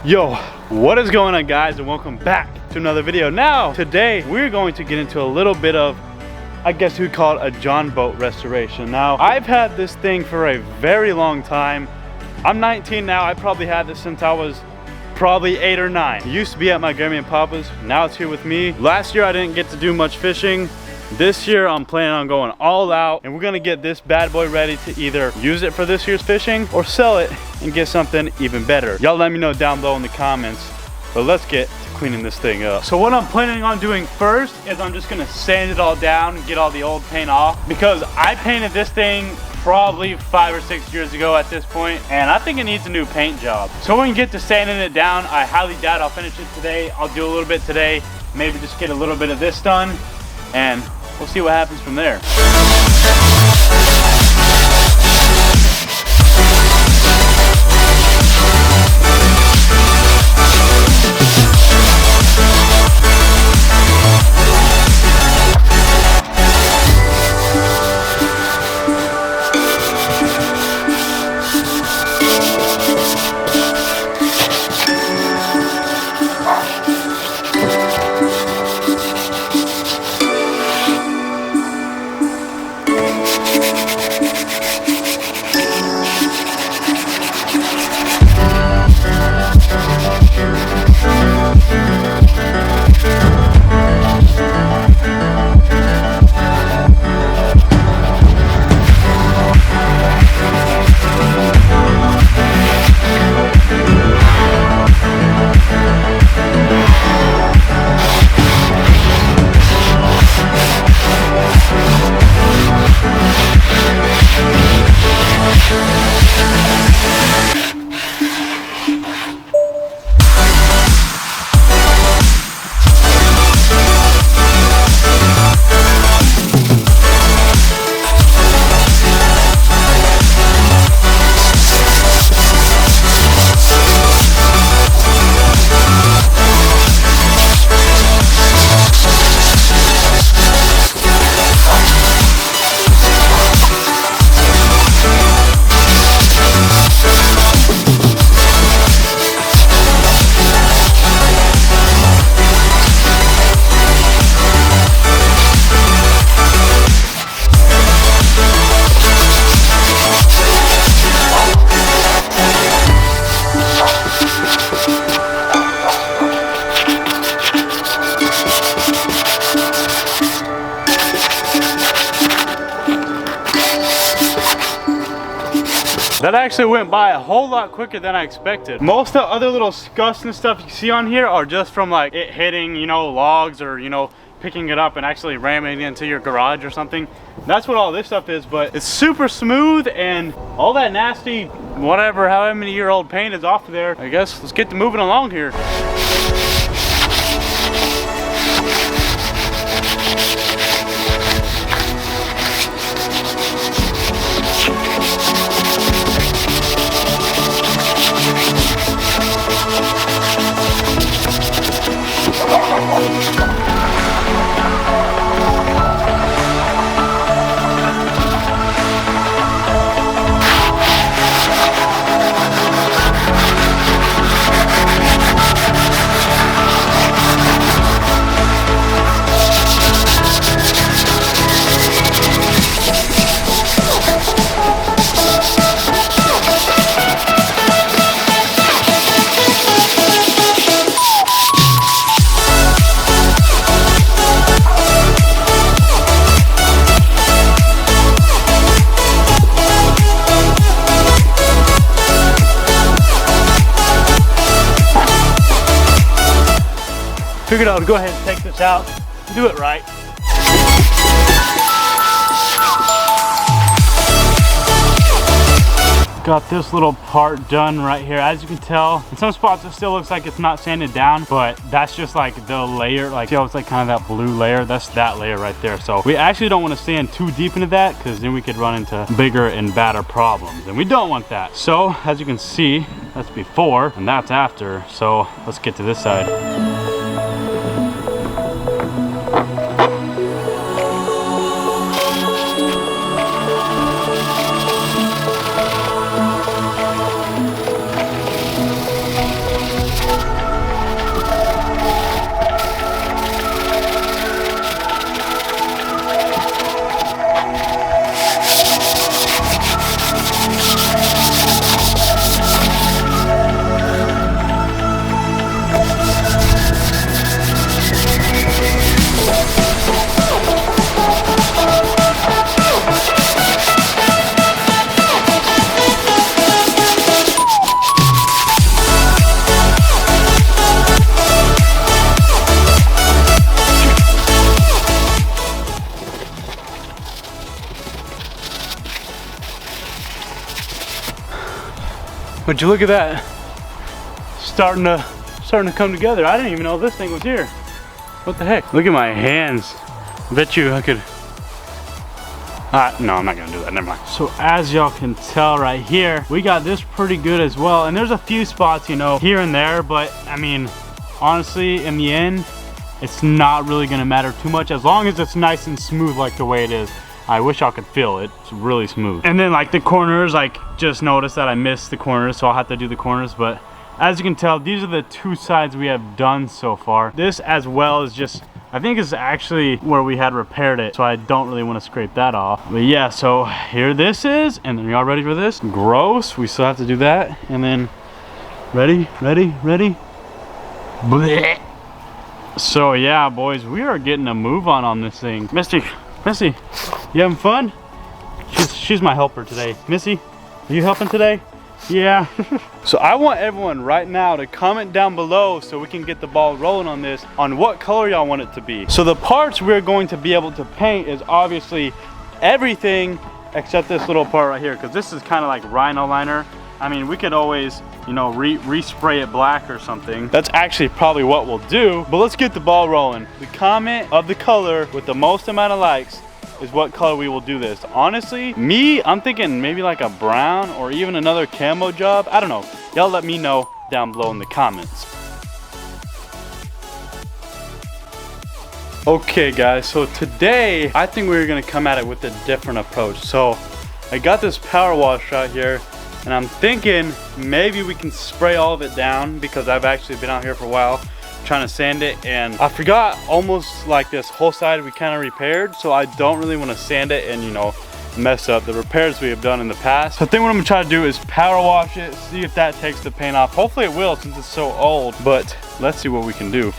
Yo, what is going on, guys, and welcome back to another video. Now, today we're going to get into a little bit of, I guess you'd call it a John boat restoration. Now, I've had this thing for a very long time. I'm 19 now. I probably had this since I was probably 8 or 9. It used to be at my Grammy and Papa's. Now it's here with me. Last year I didn't get to do much fishing. This year I'm planning on going all out, and we're gonna get this bad boy ready to either use it for this year's fishing or sell it and get something even better. Y'all let me know down below in the comments, but let's get to cleaning this thing up. So what I'm planning on doing first is I'm just gonna sand it all down and get all the old paint off, because I painted this thing probably 5 or 6 years ago at this point, and I think it needs a new paint job. So when we get to sanding it down, I highly doubt I'll finish it today. I'll do a little bit today, maybe just get a little bit of this done, and we'll see what happens from there. That actually went by a whole lot quicker than I expected. Most of the other little scuffs and stuff you see on here are just from like it hitting, you know, logs, or, you know, picking it up and actually ramming it into your garage or something. That's what all this stuff is, but it's super smooth, and all that nasty, whatever, however many year old paint is off of there. I guess let's get to moving along here. Figured I would go ahead and take this out, do it right. got this little part done right here. As you can tell, in some spots it still looks like it's not sanded down, but that's just like the layer, like, you know, it's like kind of that blue layer. That's that layer right there. So we actually don't want to sand too deep into that, because then we could run into bigger and badder problems, and we don't want that. So as you can see, that's before and that's after. So let's get to this side. Would you look at that? Starting to come together. I didn't even know this thing was here. What the heck? Look at my hands. I bet you I could. No, I'm not gonna do that. Never mind. So as y'all can tell right here, we got this pretty good as well. And there's a few spots, you know, here and there, but I mean, honestly, in the end, it's not really gonna matter too much as long as it's nice and smooth like the way it is. I wish y'all could feel it. It's really smooth. And then like the corners, like just noticed that I missed the corners, so I'll have to do the corners. But as you can tell, these are the two sides we have done so far. This as well is just, I think is actually where we had repaired it, so I don't really want to scrape that off. But yeah, so here this is, and then y'all ready for this? Gross, we still have to do that. And then, ready? Blech. So yeah, boys, we are getting a move on this thing. Missy, you having fun? She's my helper today. Missy, are you helping today? Yeah. So I want everyone right now to comment down below so we can get the ball rolling on this, on what color y'all want it to be. So the parts we're going to be able to paint is obviously everything except this little part right here, because this is kind of like rhino liner. I mean, we could always, you know, respray it black or something. That's actually probably what we'll do, but let's get the ball rolling. The comment of the color with the most amount of likes is what color we will do this. Honestly, I'm thinking maybe like a brown or even another camo job. I don't know. Y'all let me know down below in the comments. Okay guys, so today I think we're gonna come at it with a different approach. So I got this power wash right here, and I'm thinking maybe we can spray all of it down, because I've actually been out here for a while trying to sand it, and I forgot almost like this whole side we kind of repaired, so I don't really want to sand it and, you know, mess up the repairs we have done in the past. So I think what I'm gonna try to do is power wash it, see if that takes the paint off. Hopefully it will, since it's so old, but let's see what we can do.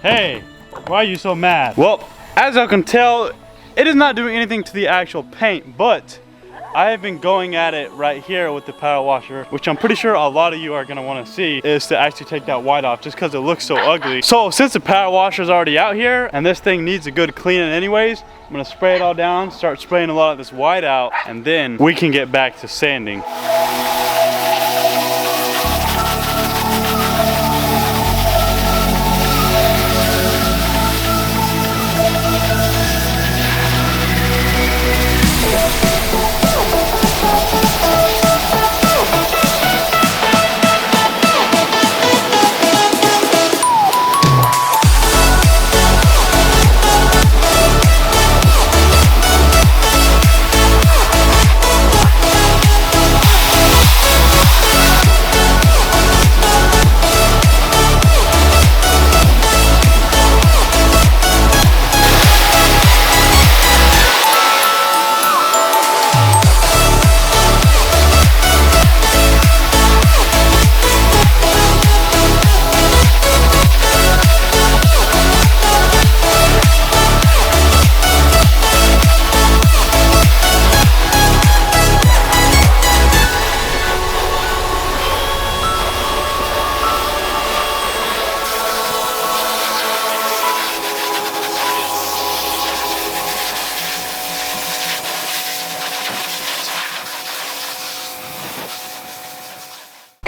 Hey, why are you so mad? Well, as I can tell, it is not doing anything to the actual paint, but I have been going at it right here with the power washer, which I'm pretty sure a lot of you are gonna wanna see, is to actually take that white off just because it looks so ugly. So since the power washer is already out here and this thing needs a good cleaning anyways, I'm gonna spray it all down, start spraying a lot of this white out, and then we can get back to sanding.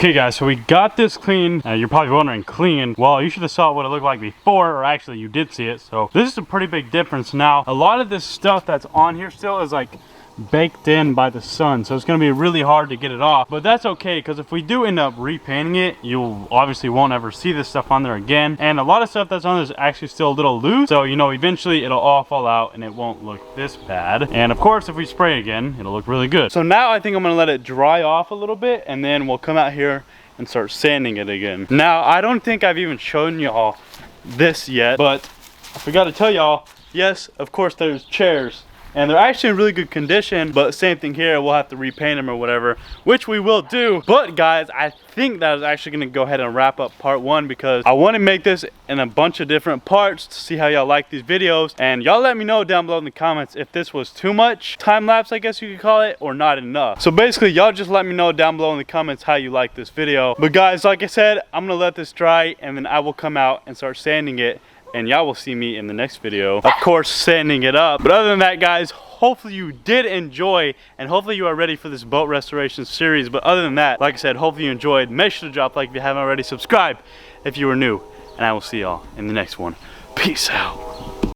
Okay guys, so we got this clean. You're probably wondering, clean? Well, you should have saw what it looked like before, or actually you did see it. So this is a pretty big difference. Now, a lot of this stuff that's on here still is like baked in by the sun, so it's going to be really hard to get it off, but that's okay, because if we do end up repainting it, you obviously won't ever see this stuff on there again. And a lot of stuff that's on there is actually still a little loose, so you know, eventually it'll all fall out and it won't look this bad. And of course, if we spray again, it'll look really good. So now I think I'm going to let it dry off a little bit, and then we'll come out here and start sanding it again. Now, I don't think I've even shown y'all this yet, but I forgot to tell y'all, yes, of course there's chairs. And they're actually in really good condition, but same thing here, we'll have to repaint them or whatever, which we will do. But guys, I think that is actually gonna go ahead and wrap up part 1, because I wanna make this in a bunch of different parts to see how y'all like these videos. And y'all let me know down below in the comments if this was too much time-lapse, I guess you could call it, or not enough. So basically, y'all just let me know down below in the comments how you like this video. But guys, like I said, I'm gonna let this dry, and then I will come out and start sanding it. And y'all will see me in the next video, of course, sanding it up. But other than that, guys, hopefully you did enjoy, and hopefully you are ready for this boat restoration series. But other than that, like I said, hopefully you enjoyed. Make sure to drop a like if you haven't already. Subscribe if you are new, and I will see y'all in the next one. Peace out.